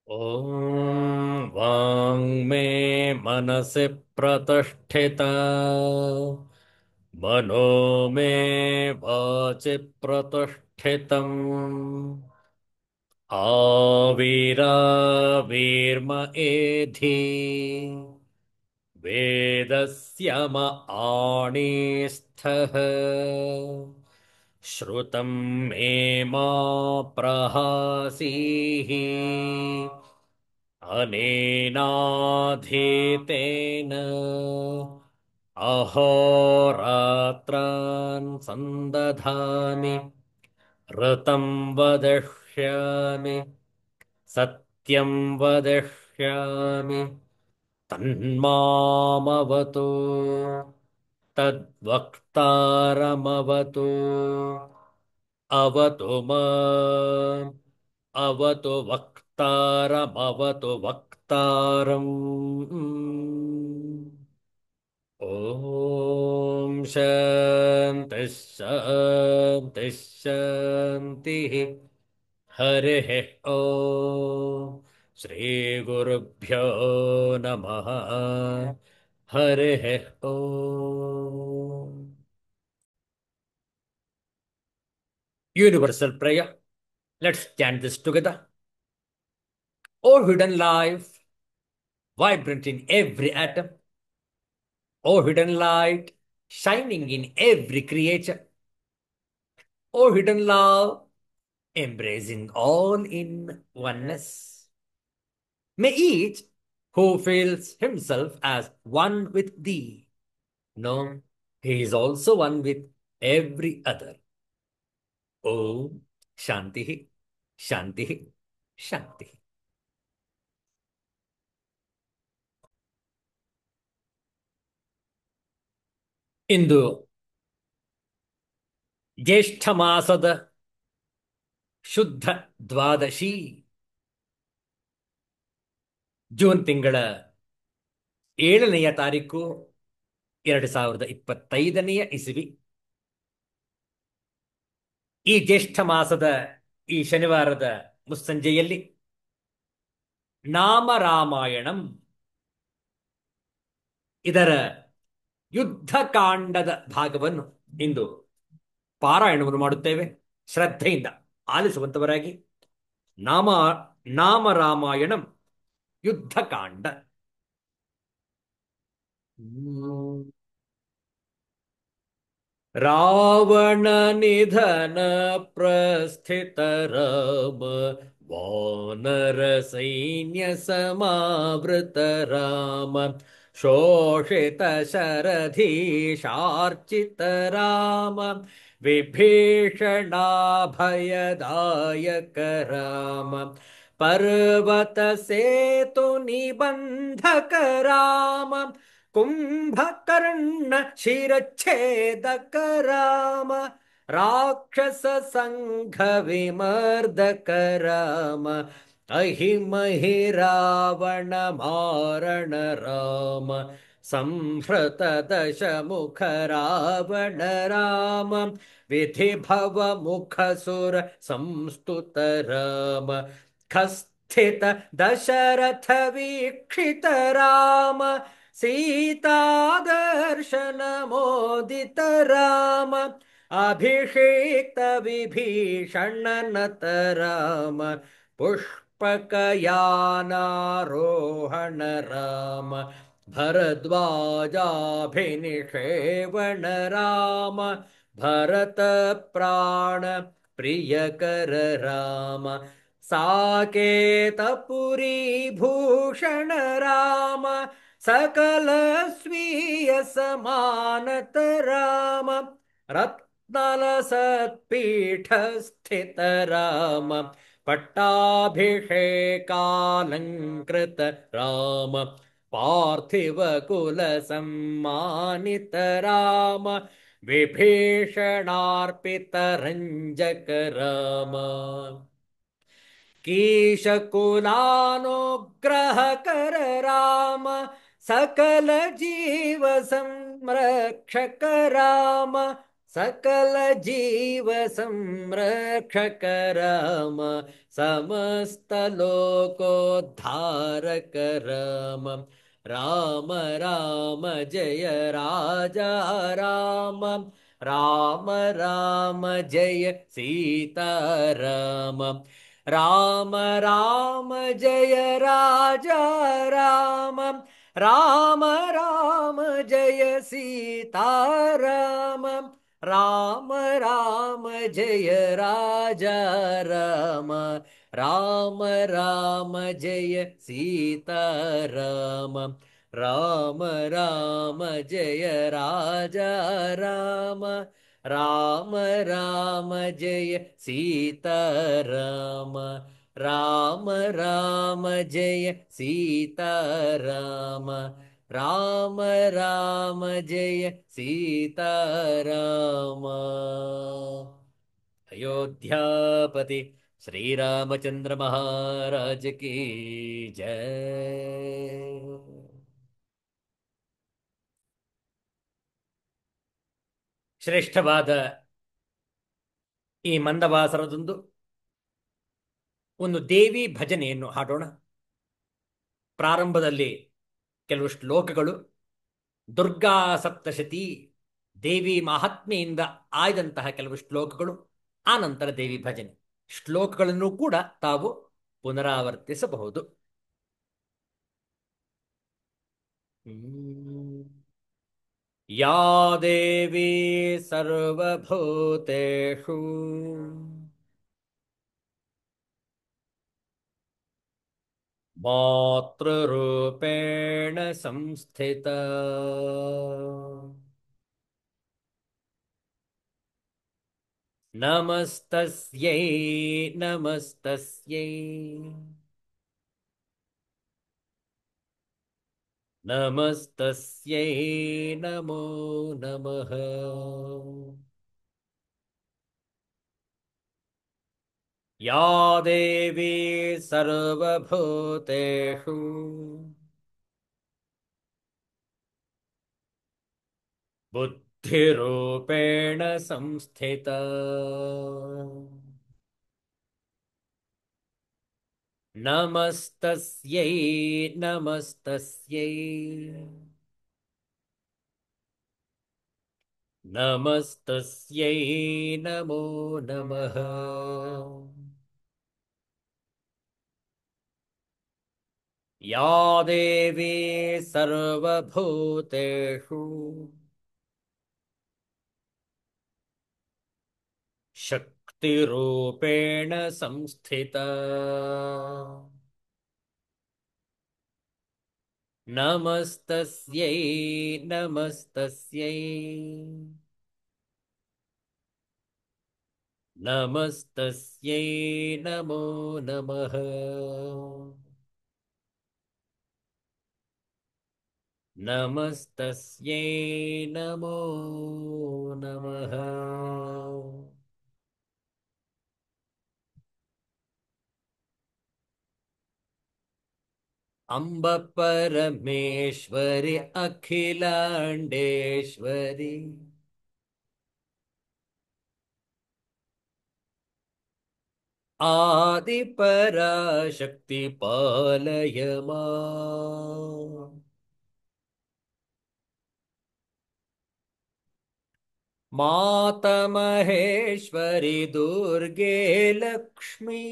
ॐ वाङ्मे मनसि प्रतिष्ठिता मनो मे वाचि प्रतिष्ठितम् आविराविर्म एधि वेदस्य म आणीस्थः श्रुतं मे मा प्रहासीः अनेनाधीतेन अहोरात्रान् सन्दधामि ऋतं वदिष्यामि सत्यं वदिष्यामि तन्मामवतु तद्वक्तारमवतु अवतु माम् अवतु वक्तारमवतु वक्तारम् ॐ शान्तिः शान्तिः शान्तिः हरिः ॐ श्रीगुरुभ्यो नमः हरिः ॐ Universal prayer. Let's chant this together. O hidden life, vibrant in every atom. O hidden light, shining in every creature. O hidden love, embracing all in oneness. May each who feels himself as one with thee know he is also one with every other. Om Shanti, Shanti, Shanti. ಇಂದು ಜ್ಯೇಷ್ಠ ಮಾಸದ ಶುದ್ಧ ದ್ವಾದಶಿ, June ತಿಂಗಳ 7ನೆಯ ತಾರೀಕು 2025ನೇ ಇಸವಿ. ಈ ಜ್ಯೇಷ್ಠ ಮಾಸದ ಈ ಶನಿವಾರದ ಮುಸ್ಸಂಜೆಯಲ್ಲಿ ನಾಮರಾಮಾಯಣಂ ಇದರ ಯುದ್ಧಕಾಂಡದ ಭಾಗವನ್ನು ಇಂದು ಪಾರಾಯಣವನ್ನು ಮಾಡುತ್ತೇವೆ. ಶ್ರದ್ಧೆಯಿಂದ ಆಲಿಸುವಂತವರಾಗಿ. ನಾಮ ನಾಮರಾಮಾಯಣಂ ಯುದ್ಧಕಾಂಡ. ರಾವಣ ನಿಧನ ಪ್ರಸ್ಥಿತ ರಾಮ, ವಾನರ ಸೈನ್ಯ ಸಮಾವೃತ ರಾಮ, ಶೋಷಿತ ಶರಧೀಶಾರ್ಚಿತ ರಾಮ, ವಿಭೀಷಣಾಭಯದಾಯಕ ರಾಮ, ಪರ್ವತ ಸೇತು ನಿಬಂಧಕ ರಾಮ, ಕುಂಭಕರ್ಣ ಶಿರಚ್ಛೇದಕ ರಾಮ, ರಾಕ್ಷಸ ಸಂಘ ವಿಮರ್ದಕ ರಾಮ, ಅಹಿಮಹಿ ರಾವಣ ಮಾರಣ ರಾಮ, ಸಂಹೃತ ದಶಮುಖ ರಾವಣ ರಾಮ, ವಿಧಿ ಭವ ಮುಖ ಸುರ ಸಂಸ್ತುತ ರಾಮ, ಖಸ್ಥಿತ ದಶರಥ ವೀಕ್ಷಿತ ರಾಮ, सीतादर्शन मोदित राम, अभिषेक्त विभीषण नत राम, पुष्पकयानारोहण राम, भरद्वाजाभिनिषेवण राम, भरत प्राण प्रियकर राम, साकेतपुरी भूषण राम, सकल स्वीय समानत राम, रत्नल सत्पीठ स्थित राम, पट्टाभिषेकालंकृत राम, पार्थिव कुल सम्मानित राम, विभीषणार्पित रंजक राम, कीशकुलानुग्रह कर राम, सकल जीव संरक्षक राम, सकल जीव संरक्षक राम, समस्त लोकोद्धारक राम। राम राम जय राजा राम, राम राम जय सीता राम। राम राम जय राजा राम, राम राम जय सीता राम। राम राम जय राजा राम, राम राम जय सीता राम। राम राम जय राजा राम, राम राम जय सीता राम। राम राम जय सीता राम, राम राम जय सीता राम। अयोध्यापति श्री रामचंद्र महाराज की जय। ಶ್ರೇಷ್ಠವಾದ ಈ ಮಂದವಾಸರದೊಂದು ಒಂದು ದೇವಿ ಭಜನೆಯನ್ನು ಹಾಡೋಣ. ಪ್ರಾರಂಭದಲ್ಲಿ ಕೆಲವು ಶ್ಲೋಕಗಳು, ದುರ್ಗಾ ಸಪ್ತಶತಿ ದೇವಿ ಮಹಾತ್ಮೆಯಿಂದ ಆಯ್ದಂತಹ ಕೆಲವು ಶ್ಲೋಕಗಳು, ಆ ನಂತರ ದೇವಿ ಭಜನೆ. ಶ್ಲೋಕಗಳನ್ನು ಕೂಡ ತಾವು ಪುನರಾವರ್ತಿಸಬಹುದು. ಯಾ ದೇವಿ ಸರ್ವಭೂತೇಷು ಮಾತೃರೂಪೇಣ ಸಂಸ್ಥಿತ ನಮಸ್ತಸ್ಯೈ ನಮಸ್ತಸ್ಯೈ ನಮಸ್ತಸ್ಯೈ ನಮೋ ನಮಃ. ಯಾ ದೇವಿ ಸರ್ವಭೂತೇಷು ಬುದ್ಧಿರೂಪೇಣ ಸಂಸ್ಥಿತ ನಮಸ್ತಸ್ಯೈ ನಮಸ್ತಸ್ಯೈ ನಮಸ್ತಸ್ಯೈ ನಮೋ ನಮಃ. ಯಾ ದೇವಿ ಸರ್ವಭೂತೇಷು ಶಕ್ತಿರೂಪೇಣ ಸಂಸ್ಥಿತ ನಮಸ್ತಸ್ಯೈ ನಮಸ್ತಸ್ಯೈ ನಮಸ್ತಸ್ಯೈ ನಮೋ ನಮಃ. ನಮಸ್ತಸ್ಯೈ ನಮೋ ನಮಃ. ಅಂಬ ಪರಮೇಶ್ವರಿ ಅಖಿಲಾಂಡೇಶ್ವರಿ ಆದಿಪರಾಶಕ್ತಿ ಪಾಲಯ ಮಾಂ. ಮಾತಮಹೇಶ್ವರಿ ದುರ್ಗೆ ಲಕ್ಷ್ಮೀ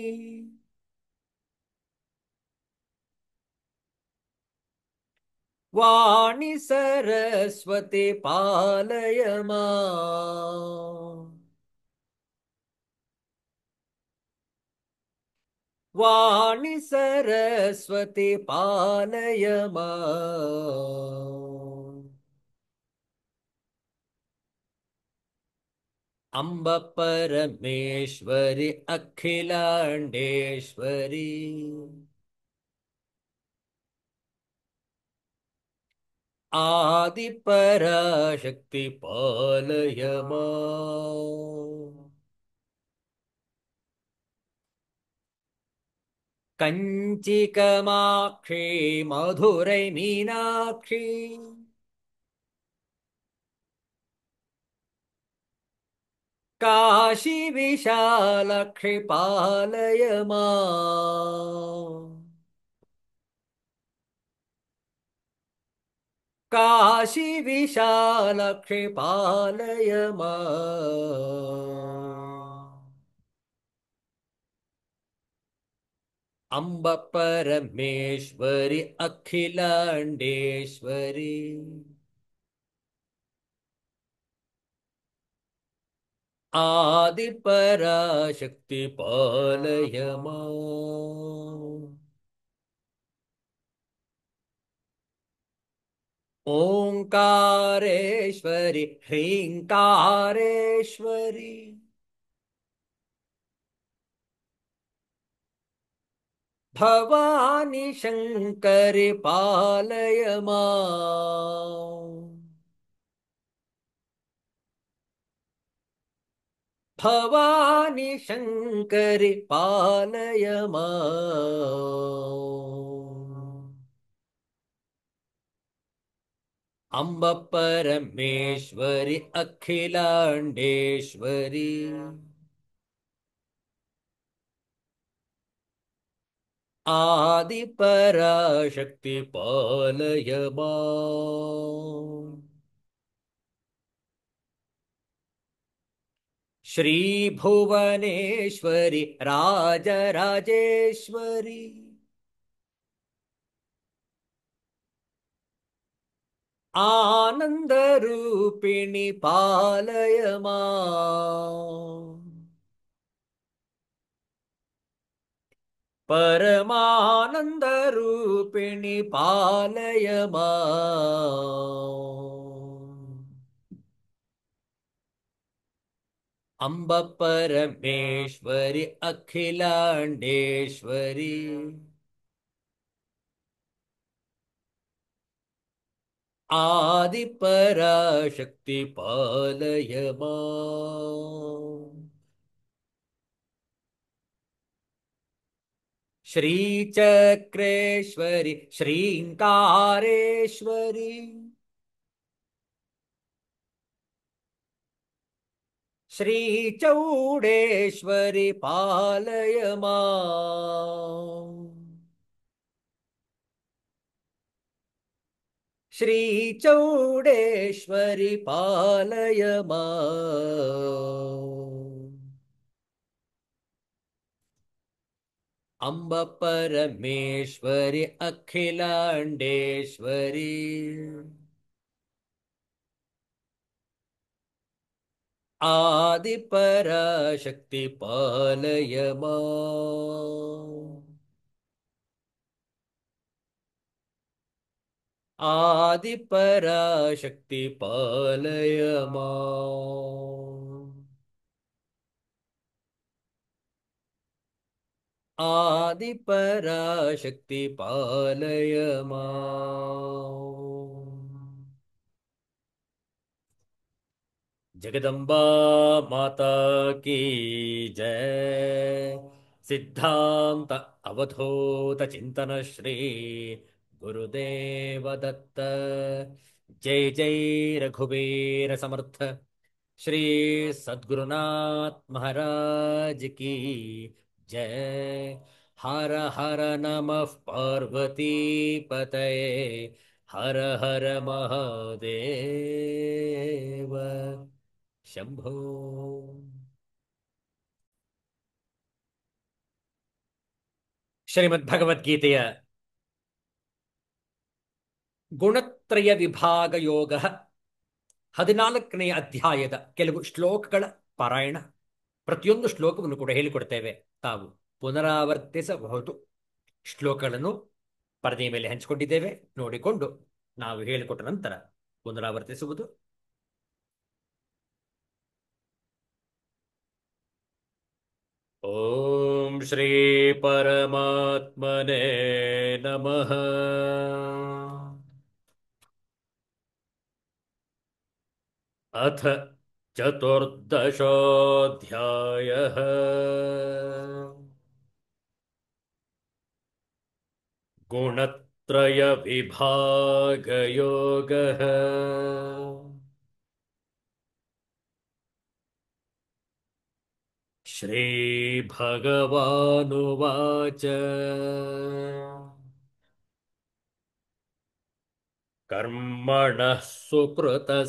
ವಾಣಿ ಸರಸ್ವತಿ ಪಾಲಯ ಮಾಂ. ವಾಣಿ ಸರಸ್ವತಿ ಪಾಲಯ ಮಾಂ. ಅಂಬ ಪರಮೇಶ್ವರಿ ಅಖಿಲಾಂಡೇಶ್ವರಿ ಆದಿಪರಾಶಕ್ತಿ ಪಾಲಯ ಮಾಂ. ಕಂಚಿ ಕಾಮಾಕ್ಷಿ ಮಧುರೈ ಮೀನಾಕ್ಷಿ काशी विशालक्षि पालय माम् काशी विशालक्षि पालय माम् अम्ब परमेश्वरि अखिलाण्डेश्वरि आदिपराशक्ति पालय माम् ओङ्कारेश्वरि ह्रीङ्कारेश्वरि भवानि शङ्करि पालय माम् भवानि शङ्करि पालय माम् अम्ब परमेश्वरि अखिलाण्डेश्वरि आदिपराशक्ति पालय माम् श्रीभुवनेश्वरि राजराजेश्वरि आनन्दरूपिणि पालय माम् परमानन्दरूपिणि पालय माम् अम्ब परमेश्वरि अखिलाण्डेश्वरि आदिपराशक्ति पालय माम् श्रीचक्रेश्वरि श्रीङ्कारेश्वरि श्रीचौडेश्वरि पालय माम् श्रीचौडेश्वरि पालय माम् अम्ब परमेश्वरि अखिलाण्डेश्वरि आदिपराशक्ति पालय माम् आदिपराशक्ति पालय माम् आदिपराशक्ति पालय माम् जगदम्बा माता की जय। सिद्धांत अवधूत चिंतन श्री गुरुदेव दत्त। जय जय रघुवीर समर्थ श्री सद्गुरुनाथ महाराज की जय। हर हर नमः पार्वती पतये। हर हर महादेव ಶಂಭೋ. ಶ್ರೀಮದ್ ಭಗವದ್ಗೀತೆಯ ಗುಣತ್ರಯ ವಿಭಾಗ ಯೋಗ 14ನೇ ಅಧ್ಯಾಯದ ಕೆಲವು ಶ್ಲೋಕಗಳ ಪಾರಾಯಣ. ಪ್ರತಿಯೊಂದು ಶ್ಲೋಕವನ್ನು ಕೂಡ ಹೇಳಿಕೊಡ್ತೇವೆ, ತಾವು ಪುನರಾವರ್ತಿಸಬಹುದು. ಶ್ಲೋಕಗಳನ್ನು ಪರದೆಯ ಮೇಲೆ ಹಂಚಿಕೊಂಡಿದ್ದೇವೆ, ನೋಡಿಕೊಂಡು ನಾವು ಹೇಳಿಕೊಟ್ಟ ನಂತರ ಪುನರಾವರ್ತಿಸುವುದು. ಓಂ ಶ್ರೀ ಪರಮಾತ್ಮನೇ ನಮಃ. ಅಥ ಚತುರ್ದಶೋऽಧ್ಯಾಯಃ. ಗುಣತ್ರಯ ವಿಭಾಗ ಯೋಗಃ. श्रीभगवानुवाच कर्मणः सुकृतस्याहुः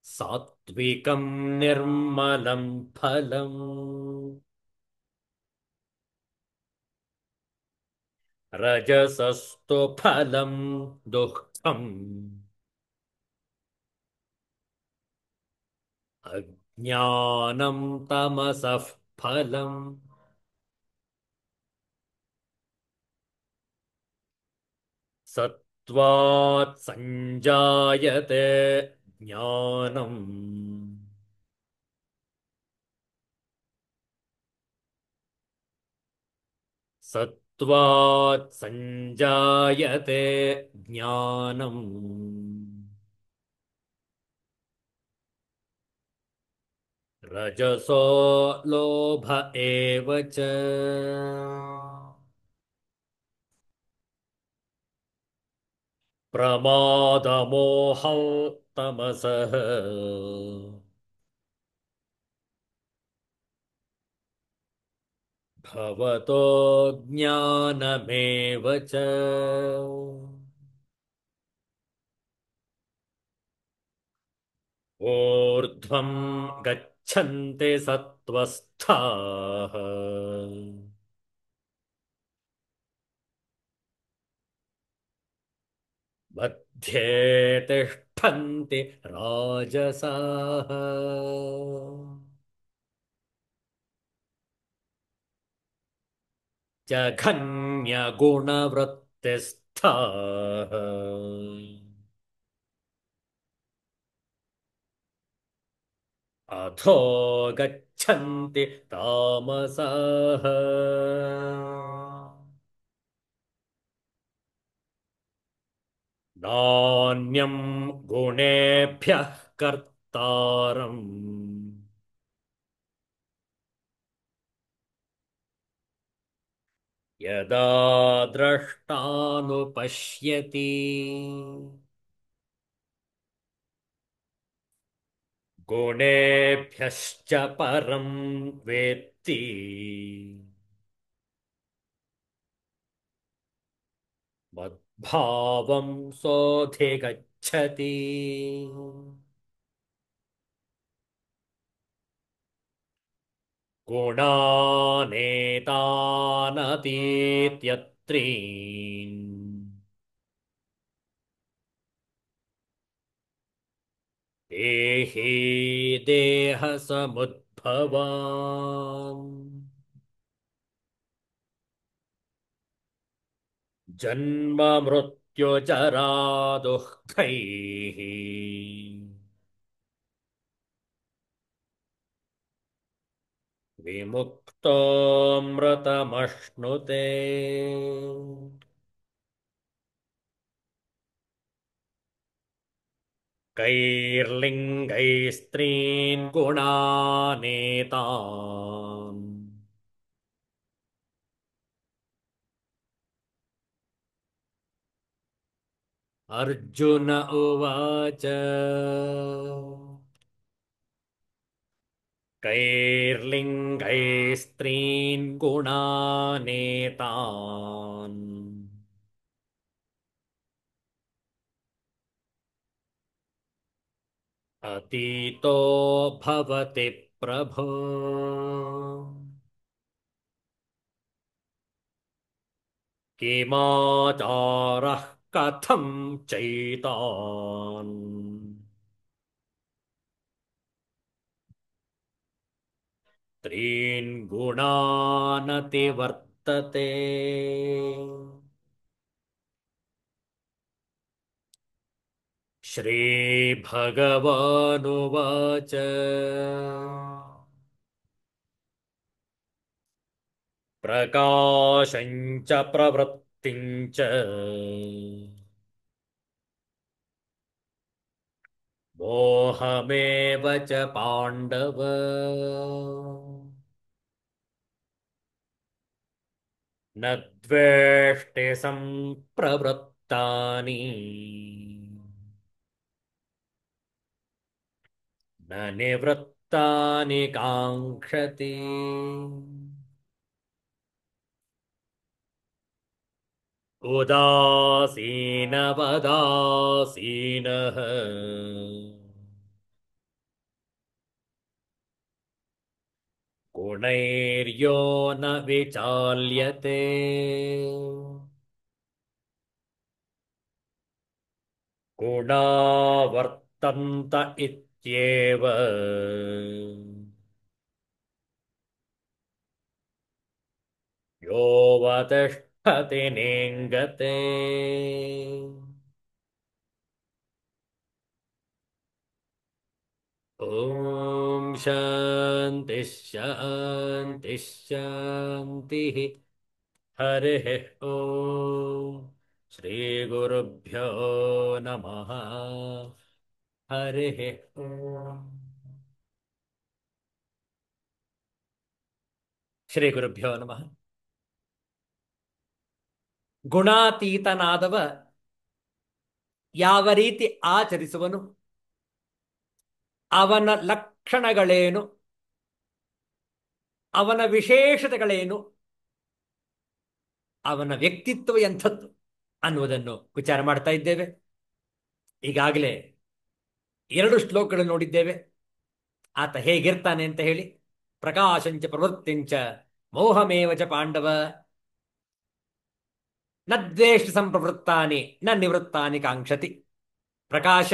सात्विकं निर्मलं फलम् रजसस्तु फलं दुःखम् अज्ञानं तमसः फलम् सत्त्वात् सञ्जायते ज्ञानम् सत्त्वात् सञ्जायते ज्ञानम् रजसो लोभ एव च प्रमादमोहौ तमसः भवतो ज्ञानमेव च ऊर्ध्वं गच्छन्ति सत्त्वस्थाः मध्ये तिष्ठन्ति राजसाः जघन्यगुणवृत्तिस्थाः अधो गच्छन्ति तामसाः नान्यं गुणेभ्यः कर्तारम् यदा द्रष्टानुपश्यति गुणेभ्यश्च परं वेत्ति मद्भावं सोऽधिगच्छति गुणानेतानतीत्यत्रीन् देहि देहसमुद्भवान् जन्ममृत्युजरा दुःखैः विमुक्तोऽमृतमश्नुते कैर्लिङ्गैः स्त्रीन् गुणानेतान् अर्जुन उवाच कैर्लिङ्गैः स्त्रीन् गुणानेतान् अतीतो भवति प्रभो किमाचारः कथं चैतान् त्रीन् गुणानतिवर्तते श्रीभगवानुवाच प्रकाशम् च प्रवृत्तिम् च मोहमेव च पाण्डव न द्वेष्टि सम्प्रवृत्तानि न निवृत्तानि काङ्क्षति उदासीनवदासीनः गुणैर्यो न विचाल्यते गुणा वर्तन्त इत्येव योऽवतिष्ठति नेङ्गते ॐ शान्तिः शान्तिः शान्तिः हरिः ॐ श्रीगुरुभ्यो नमः हरिः ॐ ಶ್ರೀಗುರುಭ್ಯೋ ನಮಃ. ಗುಣಾತೀತನಾದವ ಯಾವ ರೀತಿ ಆಚರಿಸುವನು, ಅವನ ಲಕ್ಷಣಗಳೇನು, ಅವನ ವಿಶೇಷತೆಗಳೇನು, ಅವನ ವ್ಯಕ್ತಿತ್ವ ಎಂಥದ್ದು ಅನ್ನುವುದನ್ನು ವಿಚಾರ ಮಾಡ್ತಾ ಇದ್ದೇವೆ. ಈಗಾಗಲೇ 2 ಶ್ಲೋಕಗಳು ನೋಡಿದ್ದೇವೆ. ಆತ ಹೇಗಿರ್ತಾನೆ ಅಂತ ಹೇಳಿ. ಪ್ರಕಾಶಂಚ ಪ್ರವೃತ್ತಿಂಚ ಮೋಹಮೇವ ಚ ಪಾಂಡವ ನ ದ್ವೇಷ ಸಂಪ್ರವೃತ್ತಾನಿ ನ ನಿವೃತ್ತಾನಿ ಕಾಂಕ್ಷತಿ. ಪ್ರಕಾಶ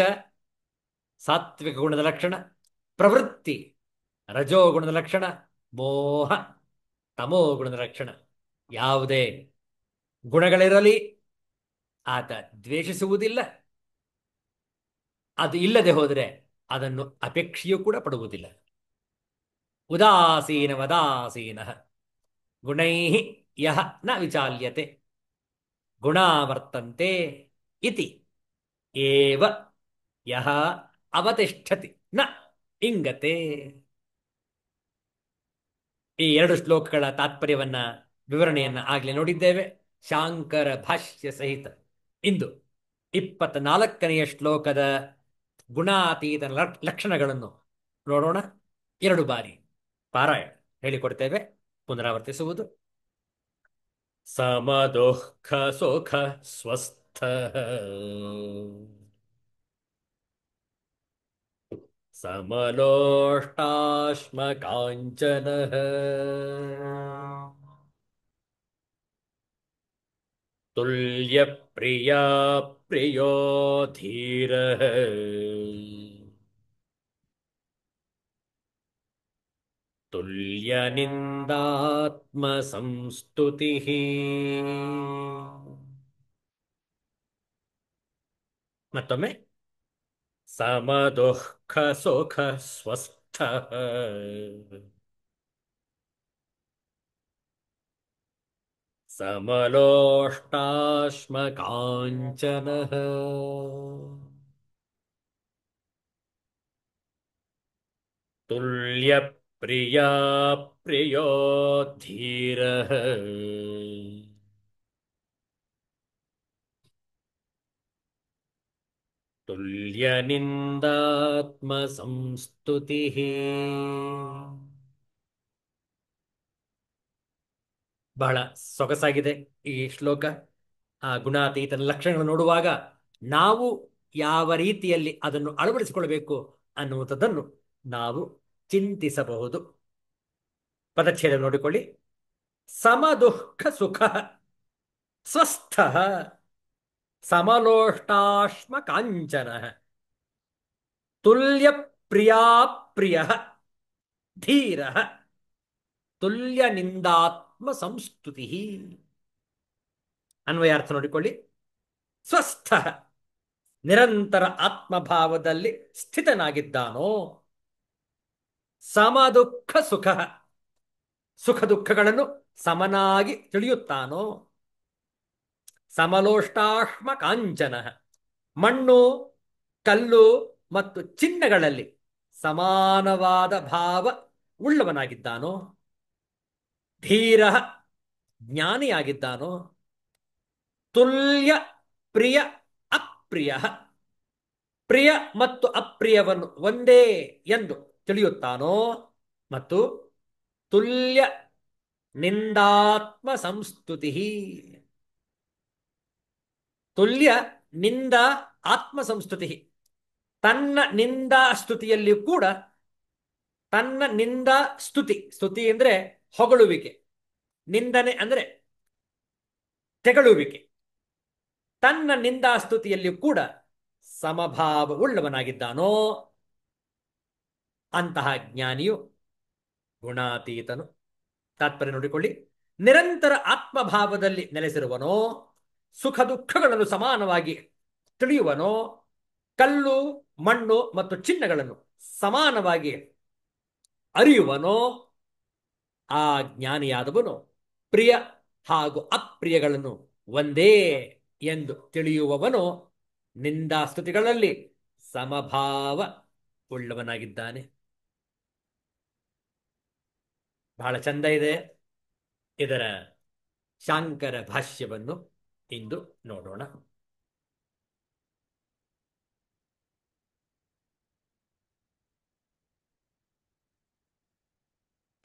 ಸಾತ್ವಿಕ ಗುಣದ ಲಕ್ಷಣ, ಪ್ರವೃತ್ತಿ ರಜೋಗುಣದ ಲಕ್ಷಣ, ಮೋಹ ತಮೋ ಗುಣದ ಲಕ್ಷಣ. ಯಾವುದೇ ಗುಣಗಳಿರಲಿ ಆತ ದ್ವೇಷಿಸುವುದಿಲ್ಲ. ಅದು ಇಲ್ಲದೆ ಹೋದರೆ ಅದನ್ನು ಅಪೇಕ್ಷೆಯೂ ಕೂಡ ಪಡುವುದಿಲ್ಲ. ಉದಾಸೀನವದಾಸೀನ ಗುಣೈ ಯಹ ನ ವಿಚಾಲ್ಯತೆ ಗುಣಾ ವರ್ತಂತೆ ಇತಿ ಏವ ಯಹ ಅವತಿಷ್ಠತಿ ನ ಇಂಗತೆ. ಈ 2 ಶ್ಲೋಕಗಳ ತಾತ್ಪರ್ಯವನ್ನ, ವಿವರಣೆಯನ್ನ ಆಗಲೇ ನೋಡಿದ್ದೇವೆ, ಶಾಂಕರ ಭಾಷ್ಯ ಸಹಿತ. ಇಂದು 24ನೆಯ ಶ್ಲೋಕದ ಗುಣಾತೀತ ಲಕ್ಷಣಗಳನ್ನು ನೋಡೋಣ. 2 ಬಾರಿ ಪಾರಾಯಣ ಹೇಳಿಕೊಡ್ತೇವೆ, ಪುನರಾವರ್ತಿಸುವುದು. ಸಮದುಃಖ ಸುಖ ಸ್ವಸ್ಥ ಸಮಲೋಷ್ಟಾಶ್ಮ ಕಾಂಚನ ತುಲ್ಯ ಪ್ರಿಯ ಪ್ರಿಯೋ ಧೀರ ತುಲ್ಯ ನಿಂದಾತ್ಮ ಸಂಸ್ತುತಿ. ಮತ್ತೊಮ್ಮೆ. ಸಮದುಃಖ ಸುಖ ಸ್ವಸ್ಥ ಸಮಲೋಷ್ಟಾಶ್ಮ ಕಾಂಚನ ತುಲ್ಯ ಪ್ರಿಯ ಪ್ರಿಯೋ ಧೀರ ತುಲ್ಯ ನಿಂದಾತ್ಮ ಸಂಸ್ತುತಿ. ಬಹಳ ಸೊಗಸಾಗಿದೆ ಈ ಶ್ಲೋಕ. ಆ ಗುಣಾತೀತನ ಲಕ್ಷಣಗಳನ್ನು ನೋಡುವಾಗ ನಾವು ಯಾವ ರೀತಿಯಲ್ಲಿ ಅದನ್ನು ಅಳವಡಿಸಿಕೊಳ್ಳಬೇಕು ಅನ್ನುವಂಥದ್ದನ್ನು ನಾವು ಚಿಂತಿಸಬಹುದು. ಪದಚ್ಛೇದ ನೋಡಿಕೊಳ್ಳಿ. ಸಮದುಃಖ ಸುಖ ಸ್ವಸ್ಥ ಸಮಲೋಷ್ಟಾಶ್ಮ ಕಾಂಚನ ತುಲ್ಯ ಪ್ರಿಯಾ ಪ್ರಿಯ ಧೀರ ತುಲ್ಯ ನಿಂದಾತ್ಮ ಸಂಸ್ತುತಿ. ಅನ್ವಯಾರ್ಥ ನೋಡಿಕೊಳ್ಳಿ. ಸ್ವಸ್ಥ ನಿರಂತರ ಆತ್ಮಭಾವದಲ್ಲಿ ಸ್ಥಿತನಾಗಿದ್ದಾನೋ. ಸಮದುಃಖ ಸುಖ ಸುಖ ದುಃಖಗಳನ್ನು ಸಮನಾಗಿ ತಿಳಿಯುತ್ತಾನೋ. ಸಮಲೋಷ್ಟಾಶ್ಮ ಕಾಂಚನ ಮಣ್ಣು ಕಲ್ಲು ಮತ್ತು ಚಿನ್ನಗಳಲ್ಲಿ ಸಮಾನವಾದ ಭಾವ ಉಳ್ಳವನಾಗಿದ್ದಾನೋ. ಧೀರ ಜ್ಞಾನಿಯಾಗಿದ್ದಾನೋ. ತುಲ್ಯ ಪ್ರಿಯ ಅಪ್ರಿಯ ಪ್ರಿಯ ಮತ್ತು ಅಪ್ರಿಯವನ್ನು ಒಂದೇ ಎಂದು ತಿಳಿಯುತ್ತಾನೋ ಮತ್ತು ತುಲ್ಯ ನಿಂದಾತ್ಮ ಸಂಸ್ತುತಿ, ತುಲ್ಯ ನಿಂದ ಆತ್ಮ ಸಂಸ್ತುತಿ, ತನ್ನ ನಿಂದಾ ಸ್ತುತಿಯಲ್ಲಿ ಕೂಡ, ತನ್ನ ನಿಂದಾ ಸ್ತುತಿ, ಸ್ತುತಿ ಅಂದ್ರೆ ಹೊಗಳುವಿಕೆ, ನಿಂದನೆ ಅಂದ್ರೆ ತೆಗಳುವಿಕೆ, ತನ್ನ ನಿಂದಾಸ್ತುತಿಯಲ್ಲಿಯೂ ಕೂಡ ಸಮಭಾವವುಳ್ಳವನಾಗಿದ್ದಾನೋ ಅಂತಹ ಜ್ಞಾನಿಯು ಗುಣಾತೀತನು. ತಾತ್ಪರ್ಯ ನೋಡಿಕೊಳ್ಳಿ. ನಿರಂತರ ಆತ್ಮಭಾವದಲ್ಲಿ ನೆಲೆಸಿರುವನೋ, ಸುಖ ದುಃಖಗಳನ್ನು ಸಮಾನವಾಗಿ ತಿಳಿಯುವನೋ, ಕಲ್ಲು ಮಣ್ಣು ಮತ್ತು ಚಿನ್ನಗಳನ್ನು ಸಮಾನವಾಗಿ ಅರಿಯುವನೋ, ಆ ಜ್ಞಾನಿಯಾದವನು ಪ್ರಿಯ ಹಾಗೂ ಅಪ್ರಿಯಗಳನ್ನು ಒಂದೇ ಎಂದು ತಿಳಿಯುವವನು ನಿಂದಾಸ್ತುತಿಗಳಲ್ಲಿ ಸಮಭಾವ ಉಳ್ಳವನಾಗಿದ್ದಾನೆ. ಬಹಳ ಚಂದ ಇದೆ. ಇದರ ಶಾಂಕರ ಭಾಷ್ಯವನ್ನು ಇಂದು ನೋಡೋಣ.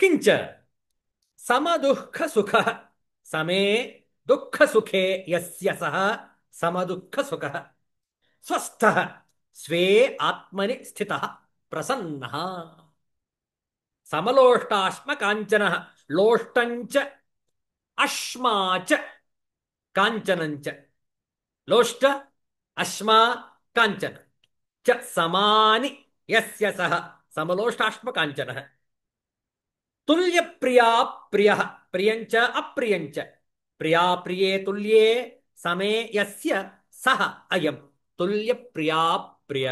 ಕಿಂಚ ಸಮದುಃಖ ಸುಖ ಸಮೇ ದುಃಖ ಸುಖೇ ಯಸ್ಯ ಸಹ ಸಮದುಃಖ ಸುಖ ಸ್ವಸ್ಥಃ ಸ್ವೇ ಆತ್ಮನಿ ಸ್ಥಿತಃ ಪ್ರಸನ್ನಃ ಸಮಲೋಷ್ಟಾಶ್ಮ ಕಾಂಚನ ಲೋಷ್ಟಂಚ ಅಶ್ಮಾಚ ಕಾಂಚನಂಚ ಲೋಷ್ಟ ಅಶ್ಮಾ ಕಾಂಚನ ಚ ಸಮಾನಿ ಯಸ್ಯ ಸಹ ಸಮಲೋಷ್ಟಾಶ್ಮ ಕಾಂಚನ ತುಲ್ಯ ಪ್ರಿಯಾ ಪ್ರಿಯ ಪ್ರಿಯಂಚ ಅಪ್ರಿಯಂಚ ಪ್ರಿಯಾ ಪ್ರಿಯೇ ತುಲ್ಯೇ ಸಮೇ ಯಸ್ಯ ಸಹ ಅಯಂ ತುಲ್ಯ ಪ್ರಿಯಾ ಪ್ರಿಯ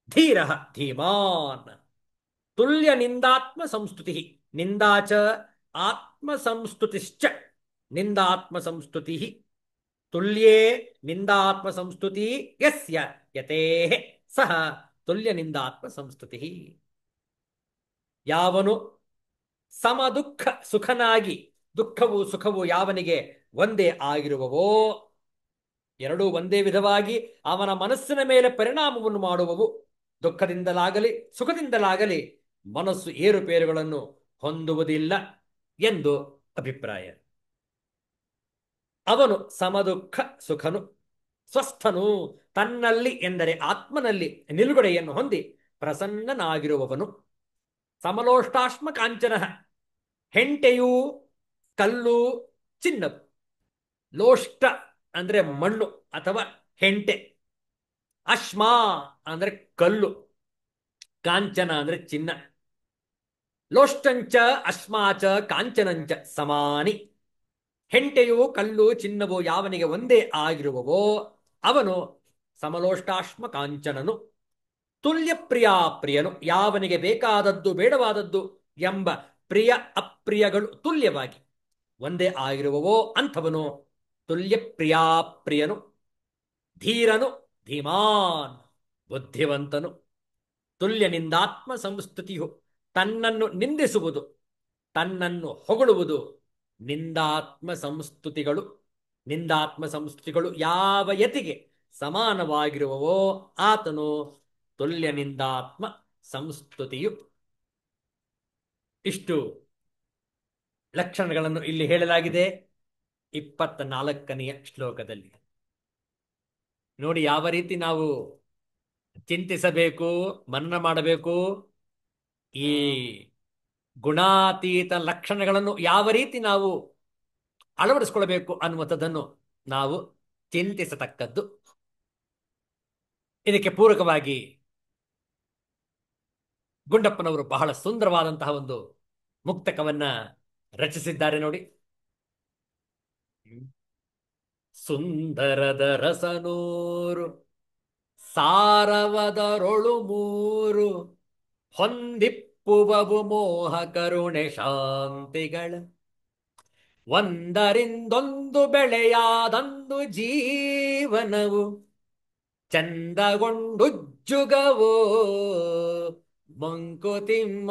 ಧೀರ ಧೀಮಾನ್ ತುಲ್ಯ ನಿಂದಾತ್ಮ ಸಂಸ್ತುತಿ ನಿಂದಾ ಚ ಆತ್ಮ ಸಂಸ್ತುತಿಶ್ಚ ನಿಂದಾತ್ಮ ಸಂಸ್ತುತಿ ತುಲ್ಯೇ ನಿಂದಾತ್ಮ ಸಂಸ್ತುತಿ ಯಸ್ಯ ಯತೇಃ ಸಹ ತುಲ್ಯ ನಿಂದಾತ್ಮ ಸಂಸ್ತುತಿ. ಯಾವನು ಸಮ ದುಃಖ ಸುಖನಾಗಿ ದುಃಖವು ಸುಖವು ಯಾವನಿಗೆ ಒಂದೇ ಆಗಿರುವವೋ, ಎರಡೂ ಒಂದೇ ವಿಧವಾಗಿ ಅವನ ಮನಸ್ಸಿನ ಮೇಲೆ ಪರಿಣಾಮವನ್ನು ಮಾಡುವವು, ದುಃಖದಿಂದಲಾಗಲಿ ಸುಖದಿಂದಲಾಗಲಿ ಮನಸ್ಸು ಏರುಪೇರುಗಳನ್ನು ಹೊಂದುವುದಿಲ್ಲ ಎಂದು ಅಭಿಪ್ರಾಯ. ಅವನು ಸಮದುಃಖ ಸುಖನು, ಸ್ವಸ್ಥನು, ತನ್ನಲ್ಲಿ ಎಂದರೆ ಆತ್ಮನಲ್ಲಿ ನಿಲುಗಡೆಯನ್ನು ಹೊಂದಿ ಪ್ರಸನ್ನನಾಗಿರುವವನು. ಸಮಲೋಷ್ಟಾಶ್ಮ ಕಾಂಚನ ಹೆಂಟೆಯು ಕಲ್ಲು ಚಿನ್ನವು, ಲೋಷ್ಟ ಅಂದ್ರೆ ಮಣ್ಣು ಅಥವಾ ಹೆಂಟೆ, ಅಶ್ಮ ಅಂದ್ರೆ ಕಲ್ಲು, ಕಾಂಚನ ಅಂದ್ರೆ ಚಿನ್ನ, ಲೋಷ್ಟಂಚ ಅಶ್ಮಾಚ ಕಾಂಚನಂಚ ಸಮಾನಿ. ಹೆಂಟೆಯು ಕಲ್ಲು ಚಿನ್ನವು ಯಾವನಿಗೆ ಒಂದೇ ಆಗಿರುವವೋ ಅವನು ಸಮಲೋಷ್ಟಾಶ್ಮ ಕಾಂಚನನು. ತುಲ್ಯ ಪ್ರಿಯಾ ಪ್ರಿಯನು, ಯಾವನಿಗೆ ಬೇಕಾದದ್ದು ಬೇಡವಾದದ್ದು ಎಂಬ ಪ್ರಿಯ ಅಪ್ರಿಯಗಳು ತುಲ್ಯವಾಗಿ ಒಂದೇ ಆಗಿರುವವೋ ಅಂಥವನು ತುಲ್ಯ ಪ್ರಿಯಾ ಪ್ರಿಯನು. ಧೀರನು, ಧೀಮಾನ್ ಬುದ್ಧಿವಂತನು. ತುಲ್ಯ ನಿಂದಾತ್ಮ ಸಂಸ್ತುತಿಯು ತನ್ನನ್ನು ನಿಂದಿಸುವುದು, ತನ್ನನ್ನು ಹೊಗಳುವುದು ನಿಂದಾತ್ಮ ಸಂಸ್ತುತಿಗಳು. ನಿಂದಾತ್ಮ ಸಂಸ್ತುತಿಗಳು ಯಾವ ಯತಿಗೆ ಸಮಾನವಾಗಿರುವವೋ ಆತನು ತುಲ್ಯ ನಿಂದಾತ್ಮ ಸಂಸ್ತುತಿಯು. ಇಷ್ಟು ಲಕ್ಷಣಗಳನ್ನು ಇಲ್ಲಿ ಹೇಳಲಾಗಿದೆ 24ನೆಯ ಶ್ಲೋಕದಲ್ಲಿ. ನೋಡಿ ಯಾವ ರೀತಿ ನಾವು ಚಿಂತಿಸಬೇಕು, ಮನನ ಮಾಡಬೇಕು, ಈ ಗುಣಾತೀತ ಲಕ್ಷಣಗಳನ್ನು ಯಾವ ರೀತಿ ನಾವು ಅಳವಡಿಸ್ಕೊಳ್ಬೇಕು ಅನ್ನುವಂಥದ್ದನ್ನು ನಾವು ಚಿಂತಿಸತಕ್ಕದ್ದು. ಇದಕ್ಕೆ ಪೂರಕವಾಗಿ ಗುಂಡಪ್ಪನವರು ಬಹಳ ಸುಂದರವಾದಂತಹ ಒಂದು ಮುಕ್ತಕವನ್ನ ರಚಿಸಿದ್ದಾರೆ ನೋಡಿ. ಸುಂದರದ ರಸನೂರು ಸಾರವದರೊಳು ಮೂರು ಹೊಂದಿಪ್ಪುವವು ಮೋಹ ಕರುಣೆ ಶಾಂತಿಗಳ ಒಂದರಿಂದೊಂದು ಬೆಳೆಯಾದಂದು ಜೀವನವು ಚಂದಗೊಂಡುಜ್ಜುಗವೋ ಮಂಕುತಿಮ್ಮ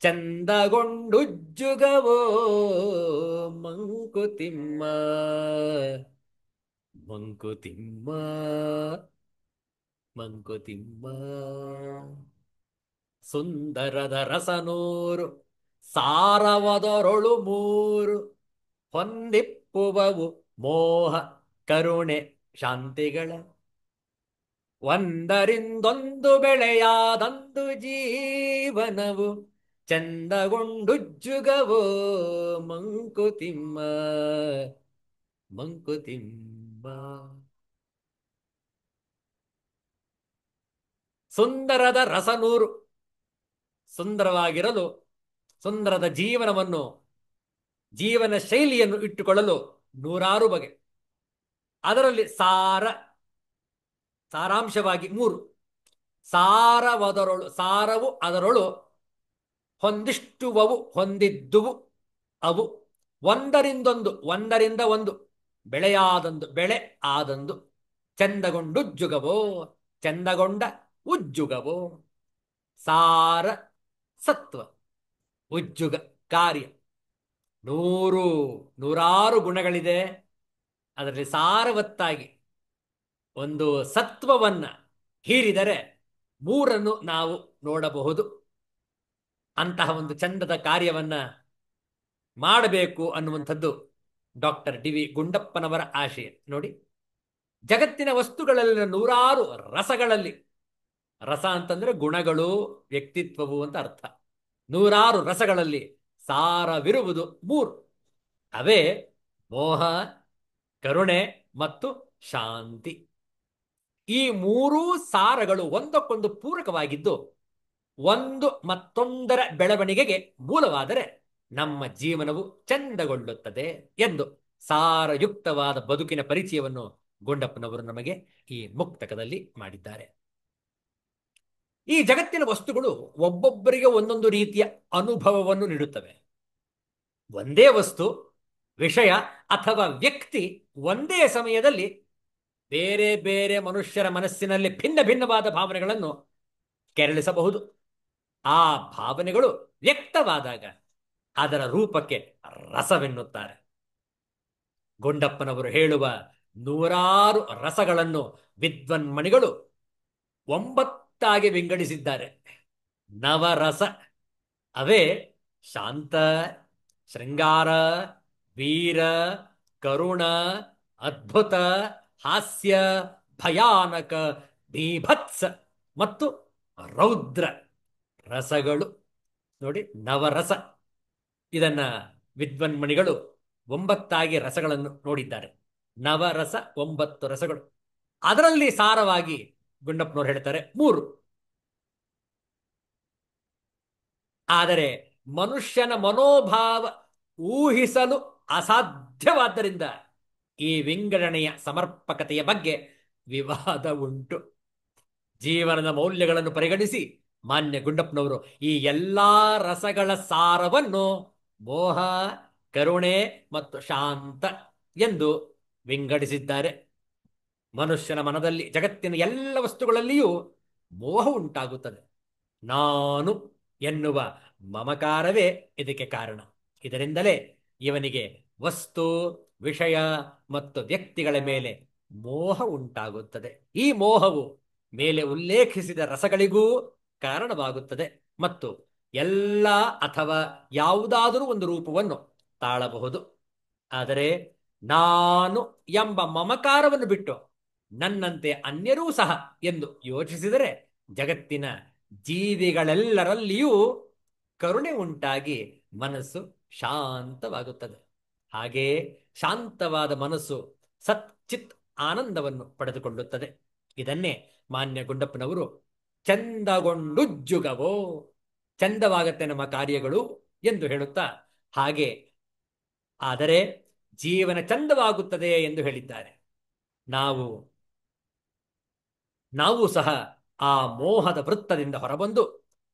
ಚಂದಗೊಂಡುಜ್ಜುಗವೋ ಮಂಕುತಿಮ್ಮ. ಮಂಕುತಿಮ್ಮ ಮಂಕುತಿಮ್ಮ ಸುಂದರದ ರಸನೂರು ಸಾರವದರೊಳು ಮೂರು ಹೊಂದಿಪ್ಪುವವು ಮೋಹ ಕರುಣೆ ಶಾಂತಿಗಳ ಒಂದರಿಂದೊಂದು ಬೆಳೆಯಾದಂದು ಜೀವನವು ಚಂದಗೊಂಡುಜ್ಜುಗವೋ ಮಂಕುತಿಮ್ಮ ಮಂಕುತಿಮ್ಮ. ಸುಂದರದ ರಸನೂರು, ಸುಂದರವಾಗಿರಲು, ಸುಂದರದ ಜೀವನವನ್ನು, ಜೀವನ ಶೈಲಿಯನ್ನು ಇಟ್ಟುಕೊಳ್ಳಲು ನೂರಾರು ಬಗೆ. ಅದರಲ್ಲಿ ಸಾರಾಂಶವಾಗಿ ಮೂರು. ಸಾರವು ಅದರೊಳು ಹೊಂದಿಷ್ಟುವವು, ಹೊಂದಿದ್ದುವು ಅವು. ಒಂದರಿಂದೊಂದು, ಒಂದರಿಂದ ಒಂದು, ಬೆಳೆಯಾದಂದು, ಬೆಳೆ ಆದಂದು. ಚಂದಗೊಂಡುಜ್ಜುಗವೋ, ಚಂದಗೊಂಡ ಉಜ್ಜುಗವೋ. ಸಾರ ಸತ್ವ, ಉಜ್ಜುಗ ಕಾರ್ಯ. ನೂರಾರು ಗುಣಗಳಿದೆ. ಅದರಲ್ಲಿ ಸಾರವತ್ತಾಗಿ ಒಂದು ಸತ್ವವನ್ನ ಹೀರಿದರೆ ಮೂರನ್ನು ನಾವು ನೋಡಬಹುದು. ಅಂತಹ ಒಂದು ಚಂದದ ಕಾರ್ಯವನ್ನ ಮಾಡಬೇಕು ಅನ್ನುವಂಥದ್ದು ಡಾಕ್ಟರ್ ಡಿ ವಿ ಗುಂಡಪ್ಪನವರ ಆಶಯ. ನೋಡಿ, ಜಗತ್ತಿನ ವಸ್ತುಗಳಲ್ಲಿನ ನೂರಾರು ರಸಗಳಲ್ಲಿ, ರಸ ಅಂತಂದ್ರೆ ಗುಣಗಳು, ವ್ಯಕ್ತಿತ್ವವು ಅಂತ ಅರ್ಥ. ನೂರಾರು ರಸಗಳಲ್ಲಿ ಸಾರವಿರುವುದು ಮೂರು. ಅವೇ ಮೋಹ, ಕರುಣೆ ಮತ್ತು ಶಾಂತಿ. ಈ ಮೂರೂ ಸಾರಗಳು ಒಂದಕ್ಕೊಂದು ಪೂರಕವಾಗಿದ್ದು ಒಂದು ಮತ್ತೊಂದರ ಬೆಳವಣಿಗೆಗೆ ಮೂಲವಾದರೆ ನಮ್ಮ ಜೀವನವು ಚಂದಗೊಳ್ಳುತ್ತದೆ ಎಂದು ಸಾರಯುಕ್ತವಾದ ಬದುಕಿನ ಪರಿಚಯವನ್ನು ಗುಂಡಪ್ಪನವರು ನಮಗೆ ಈ ಮುಕ್ತಕದಲ್ಲಿ ಮಾಡಿದ್ದಾರೆ. ಈ ಜಗತ್ತಿನ ವಸ್ತುಗಳು ಒಬ್ಬೊಬ್ಬರಿಗೆ ಒಂದೊಂದು ರೀತಿಯ ಅನುಭವವನ್ನು ನೀಡುತ್ತವೆ. ಒಂದೇ ವಸ್ತು, ವಿಷಯ ಅಥವಾ ವ್ಯಕ್ತಿ ಒಂದೇ ಸಮಯದಲ್ಲಿ ಬೇರೆ ಬೇರೆ ಮನುಷ್ಯರ ಮನಸ್ಸಿನಲ್ಲಿ ಭಿನ್ನ ಭಿನ್ನವಾದ ಭಾವನೆಗಳನ್ನು ಕೆರಳಿಸಬಹುದು. ಆ ಭಾವನೆಗಳು ವ್ಯಕ್ತವಾದಾಗ ಅದರ ರೂಪಕ್ಕೆ ರಸವೆನ್ನುತ್ತಾರೆ. ಗುಂಡಪ್ಪನವರು ಹೇಳುವ ನೂರಾರು ರಸಗಳನ್ನು ವಿದ್ವನ್ಮಣಿಗಳು 9 ವಿಂಗಡಿಸಿದ್ದಾರೆ. ನವರಸ, ಅವೇ ಶಾಂತ, ಶೃಂಗಾರ, ವೀರ, ಕರುಣ, ಅದ್ಭುತ, ಹಾಸ್ಯ, ಭಯಾನಕ, ಬೀಭತ್ಸ ಮತ್ತು ರೌದ್ರ ರಸಗಳು. ನೋಡಿ, ನವರಸ, ಇದನ್ನ ವಿದ್ವನ್ಮಣಿಗಳು 9 ರಸಗಳನ್ನು ನೋಡಿದ್ದಾರೆ. ನವರಸ, 9 ರಸಗಳು. ಅದರಲ್ಲಿ ಸಾರವಾಗಿ ಗುಂಡಪ್ಪನವರು ಹೇಳ್ತಾರೆ 3. ಆದರೆ ಮನುಷ್ಯನ ಮನೋಭಾವ ಊಹಿಸಲು ಅಸಾಧ್ಯವಾದ್ದರಿಂದ ಈ ವಿಂಗಡಣೆಯ ಸಮರ್ಪಕತೆಯ ಬಗ್ಗೆ ವಿವಾದ ಉಂಟು. ಜೀವನದ ಮೌಲ್ಯಗಳನ್ನು ಪರಿಗಣಿಸಿ ಮಾನ್ಯ ಗುಂಡಪ್ಪನವರು ಈ ಎಲ್ಲಾ ರಸಗಳ ಸಾರವನ್ನು ಮೋಹ, ಕರುಣೆ ಮತ್ತು ಶಾಂತ ಎಂದು ವಿಂಗಡಿಸಿದ್ದಾರೆ. ಮನುಷ್ಯನ ಮನದಲ್ಲಿ, ಜಗತ್ತಿನ ಎಲ್ಲ ವಸ್ತುಗಳಲ್ಲಿಯೂ ಮೋಹ ಉಂಟಾಗುತ್ತದೆ. ನಾನು ಎನ್ನುವ ಮಮಕಾರವೇ ಇದಕ್ಕೆ ಕಾರಣ. ಇದರಿಂದಲೇ ಇವನಿಗೆ ವಸ್ತು, ವಿಷಯ ಮತ್ತು ವ್ಯಕ್ತಿಗಳ ಮೇಲೆ ಮೋಹ ಉಂಟಾಗುತ್ತದೆ. ಈ ಮೋಹವು ಮೇಲೆ ಉಲ್ಲೇಖಿಸಿದ ರಸಗಳಿಗೂ ಕಾರಣವಾಗುತ್ತದೆ ಮತ್ತು ಎಲ್ಲ ಅಥವಾ ಯಾವುದಾದರೂ ಒಂದು ರೂಪವನ್ನು ತಾಳಬಹುದು. ಆದರೆ ನಾನು ಎಂಬ ಮಮಕಾರವನ್ನು ಬಿಟ್ಟು ನನ್ನಂತೆ ಅನ್ಯರೂ ಸಹ ಎಂದು ಯೋಚಿಸಿದರೆ ಜಗತ್ತಿನ ಜೀವಿಗಳೆಲ್ಲರಲ್ಲಿಯೂ ಕರುಣೆ ಉಂಟಾಗಿ ಮನಸ್ಸು ಶಾಂತವಾಗುತ್ತದೆ. ಹಾಗೆಯೇ ಶಾಂತವಾದ ಮನಸ್ಸು ಸಚ್ಚಿತ್ ಆನಂದವನ್ನು ಪಡೆದುಕೊಳ್ಳುತ್ತದೆ. ಇದನ್ನೇ ಮಾನ್ಯ ಗುಂಡಪ್ಪನವರು ಚಂದಗೊಂಡುಜ್ಜುಗವೋ, ಚಂದವಾಗತ್ತೆ ನಮ್ಮ ಕಾರ್ಯಗಳು ಎಂದು ಹೇಳುತ್ತಾ, ಹಾಗೆ ಆದರೆ ಜೀವನ ಚಂದವಾಗುತ್ತದೆ ಎಂದು ಹೇಳಿದ್ದಾರೆ. ನಾವು ಸಹ ಆ ಮೋಹದ ವೃತ್ತದಿಂದ ಹೊರಬಂದು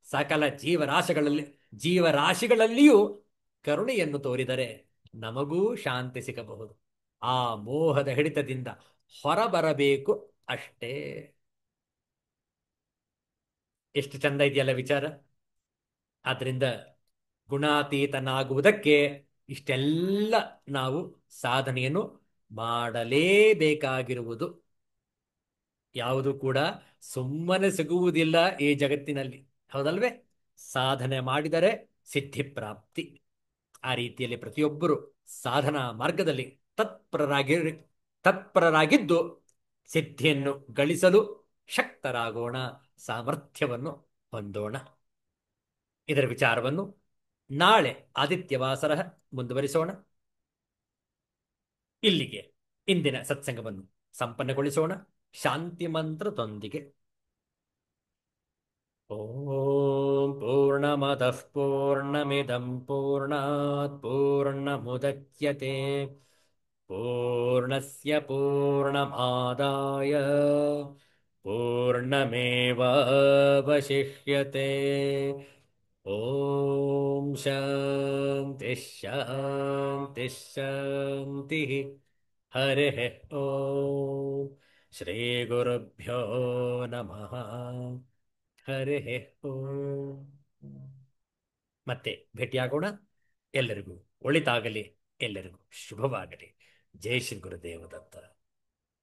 ಸಕಲ ಜೀವರಾಶಿಗಳಲ್ಲಿಯೂ ಕರುಣೆಯನ್ನು ತೋರಿದರೆ ನಮಗೂ ಶಾಂತಿ ಸಿಗಬಹುದು. ಆ ಮೋಹದ ಹಿಡಿತದಿಂದ ಹೊರಬರಬೇಕು ಅಷ್ಟೇ. ಎಷ್ಟು ಚಂದ ಇದೆಯಲ್ಲ ವಿಚಾರ. ಆದ್ರಿಂದ ಗುಣಾತೀತನಾಗುವುದಕ್ಕೆ ಇಷ್ಟೆಲ್ಲ ನಾವು ಸಾಧನೆಯನ್ನು ಮಾಡಲೇಬೇಕಾಗಿರುವುದು. ಯಾವುದು ಕೂಡ ಸುಮ್ಮನೆ ಸಿಗುವುದಿಲ್ಲ ಈ ಜಗತ್ತಿನಲ್ಲಿ. ಹೌದಲ್ವೇ? ಸಾಧನೆ ಮಾಡಿದರೆ ಸಿದ್ಧಿ ಪ್ರಾಪ್ತಿ. ಆ ರೀತಿಯಲ್ಲಿ ಪ್ರತಿಯೊಬ್ಬರು ಸಾಧನಾ ಮಾರ್ಗದಲ್ಲಿ ತತ್ಪರರಾಗಿ ತತ್ಪರರಾಗಿದ್ದು ಸಿದ್ಧಿಯನ್ನು ಗಳಿಸಲು ಶಕ್ತರಾಗೋಣ, ಸಾಮರ್ಥ್ಯವನ್ನು ಹೊಂದೋಣ. ಇದರ ವಿಚಾರವನ್ನು ನಾಳೆ ಆದಿತ್ಯವಾಸರ ಮುಂದುವರಿಸೋಣ. ಇಲ್ಲಿಗೆ ಇಂದಿನ ಸತ್ಸಂಗವನ್ನು ಸಂಪನ್ನಗೊಳಿಸೋಣ ಶಾಂತಿ ಮಂತ್ರದೊಂದಿಗೆ. ಓಂ ಪೂರ್ಣಮದಃ ಪೂರ್ಣಮಿದಂ ಪೂರ್ಣಾತ್ ಪೂರ್ಣಮುದಚ್ಯತೆ ಪೂರ್ಣಸ್ಯ ಪೂರ್ಣಮಾದಾಯ ಪೂರ್ಣಮೇವಾವಶಿಷ್ಯತೆ. ಓಂ ಶಾಂತಿ ಶಾಂತಿ ಶಾಂತಿ. ಹರಿಃ ಓಂ ಶ್ರೀ ಗುರುಭ್ಯೋ ನಮಃ. ಹರಿಃ ಓಂ. ಮತ್ತೆ ಭೇಟಿಯಾಗೋಣ. ಎಲ್ಲರಿಗೂ ಒಳಿತಾಗಲಿ, ಎಲ್ಲರಿಗೂ ಶುಭವಾಗಲಿ. ಜೈ ಶ್ರೀ ಗುರುದೇವ ದತ್ತ.